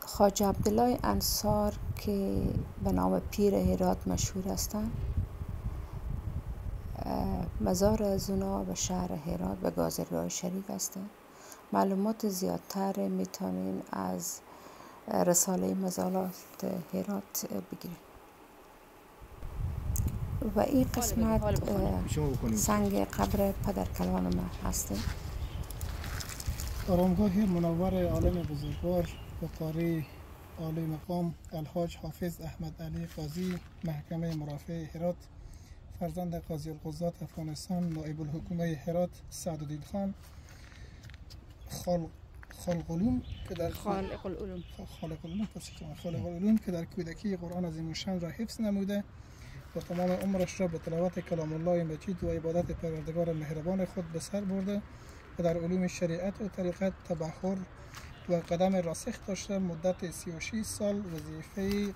خواجه عبدالله انصار که به نام پیر هرات مشهور هستند، مزار از اونا به شهر هرات به گازرگاه شریف هستند. معلومات زیادتر میتونین از رساله مزارات هرات بگیرید. و این قسمت سنگ قبر پدر کلان ما هسته. آرامگاه منور عالم بزرگوار و قاری عالی مقام الحاج حافظ احمد علی قاضی محکمه مرافعه هرات، فرزند قاضی القضات افغانستان، نایب الحکومه هرات سعدالدین خان، خالق العلوم که در کودکی قرآن عظیم الشان را حفظ نموده و تمام عمرش را به تلاوت کلام الله مجید و عبادت پروردگار مهربان خود به سر برده و در علوم شریعت و طریقت تبحر و قدم راسخ داشته. مدت 36 سال وظیفه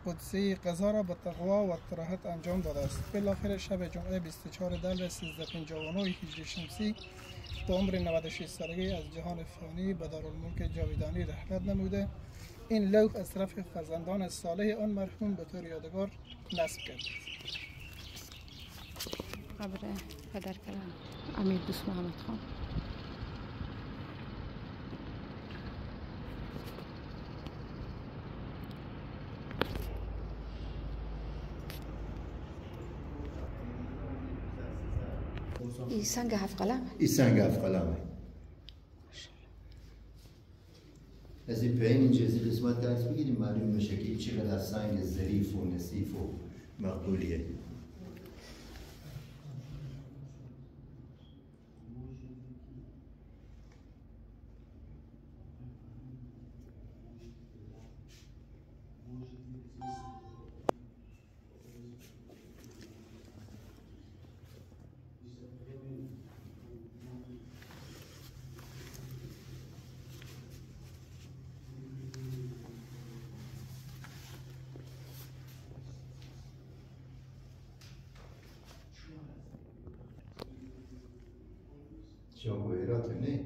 قدسی قضا را با تقوا و اطاعت انجام داده است. بالاخره شب جمعه 24 دلو 1359 هجری شمسی به عمر 96 سالگی از جهان فانی به دارالملک جاویدانی رحلت نموده. این لوح از طرف فرزندان صالح آن مرحوم به طور یادگار نصب کرد. قبر پدر کلان امیر دوست محمد خان. این سنگ هفت قلم؟ این سنگ هفت قلمه. از این پایین اینجا از این قسمت درس بگیریم معلوم میشه که چقدر سنگ ظریف و نصیف و مقبولیه. شما هرات نه؟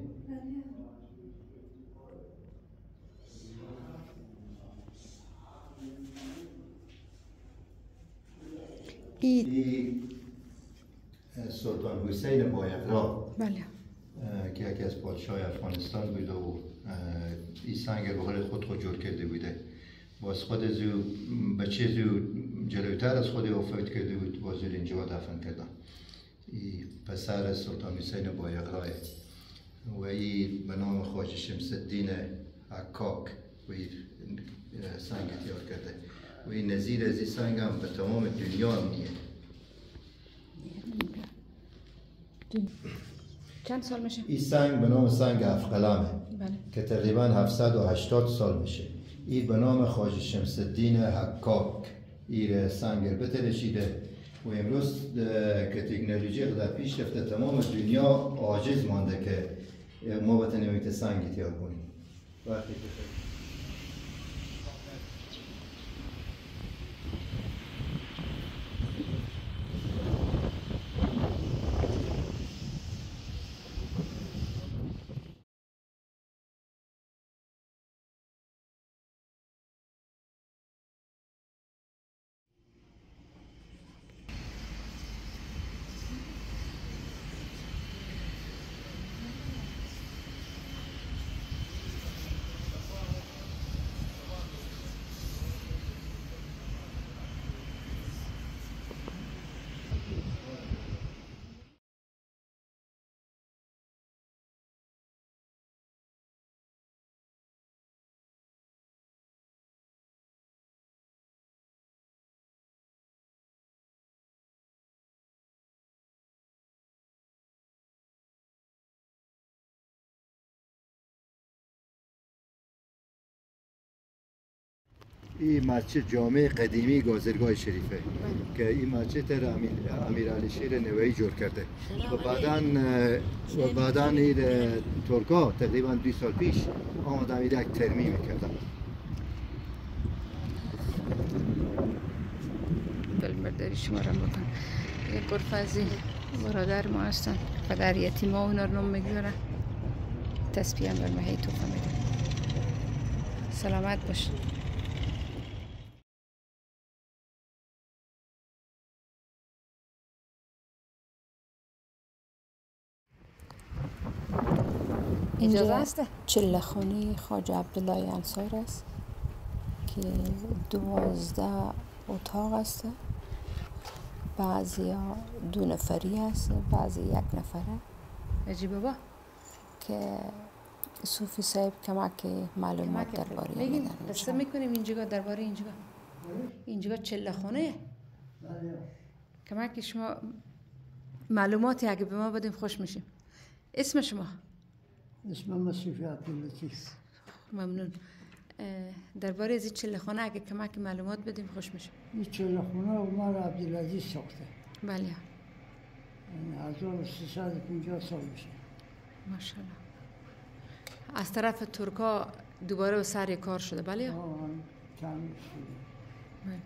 این سلطان حسین بایقرا که یکی از پادشاه افغانستان بود و این سنگ به حال خود جور کرده بوده. باز خود زو بچه زو جلوتر از خود وفات کرده بود، باز اینجا دفن کردن. این پسر سلطان حسین بایقرا و این به نام خواجه شمس الدین حکاک و این سنگ تیار کرده و این نظیر از این سنگ هم به تمام دنیا هم نیه. چند سال میشه؟ این سنگ به نام سنگ هفت قلمه که تقریبا 780 سال میشه. این به نام خواجه شمس الدین حکاک این سنگ رو بترشیده و امروز که تکنولوژی در پیش رفته تمام دنیا عاجز مانده که ما بتونیم این سنگ تیار کنیم. این مسجد جامع قدیمی گازرگاه شریفه که این مسجد را امیر علی شیر نوایی جور کرده و بعداً این ترکا تقریبا 2 سال پیش آمدن یک ترمیم کردن. بلبرداری شما را بکن. یک گرفه از برادر ما هستن، پدر یتیما اونا رو میگذارن. تسبیح هم المهی توفه میده. سلامت باش. اینجا چله خانه خواجه عبدالله انصار است که 12 اتاق است. بعضی ها 2 نفری است، بعضی 1 نفره. اجی بابا که صوفی صاحب کمک معلومات درباره میدن. قصه میکنیم اینجا درباره اینجا چله خانه. کمک شما معلوماتی اگه به ما بدیم خوش میشیم. اسم شما؟ اسمم صوفی عبداللطیف. ممنون. درباره از این چله خانه اگه کمک معلومات بدیم خوش میشیم. این چله خانه عمر عبدالعزیز ساخته. بله. 1350 سال میشه. ماشاءالله. از طرف ترکا دوباره به سر کار شده. بله. تعمیر شده. بله.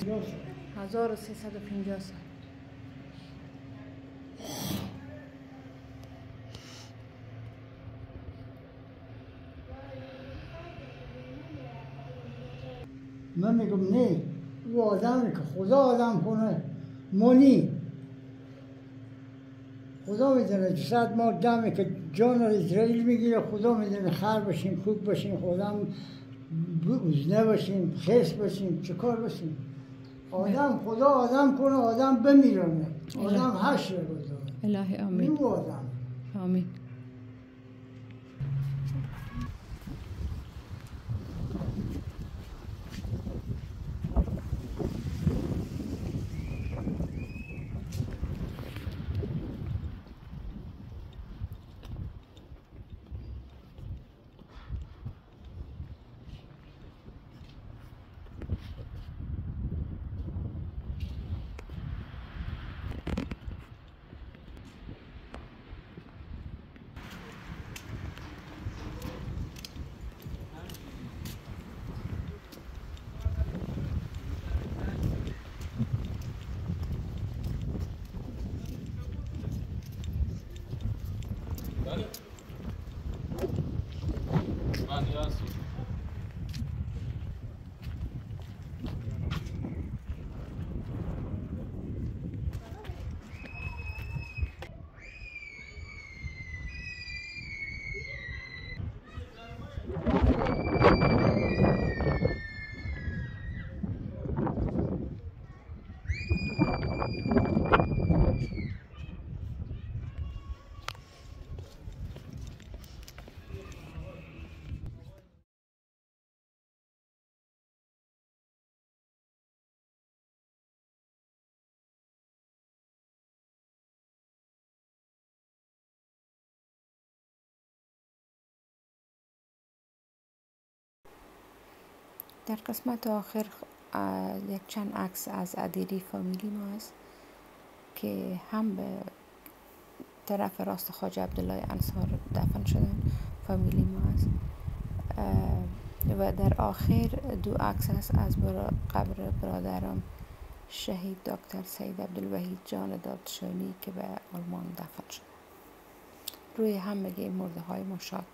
گفت 1350 سال. من میگم نه، او آدمی که خدا آدم کنه مونی خدا میدونه. 200 ماه دمی که جان اسرائیل میگیره خدا میدونه. خر باشیم، خوب باشیم، خدا وزنه باشیم، خس باشیم، چه کار باشیم. آدم خدا آدم کنه، آدم بمیرونه، آدم حشر بذاره. الهی آمین. او آدم. آمین. در قسمت آخر یک چند عکس از عدیلی فامیلی ما است که هم به طرف راست خواجه عبدالله انصار دفن شدن. فامیلی ما است. و در آخر 2 عکس است از قبر برادرم شهید دکتر سید عبدالوحید جان دادشانی که به آلمان دفن شدن. روی همه مرده های ما شاد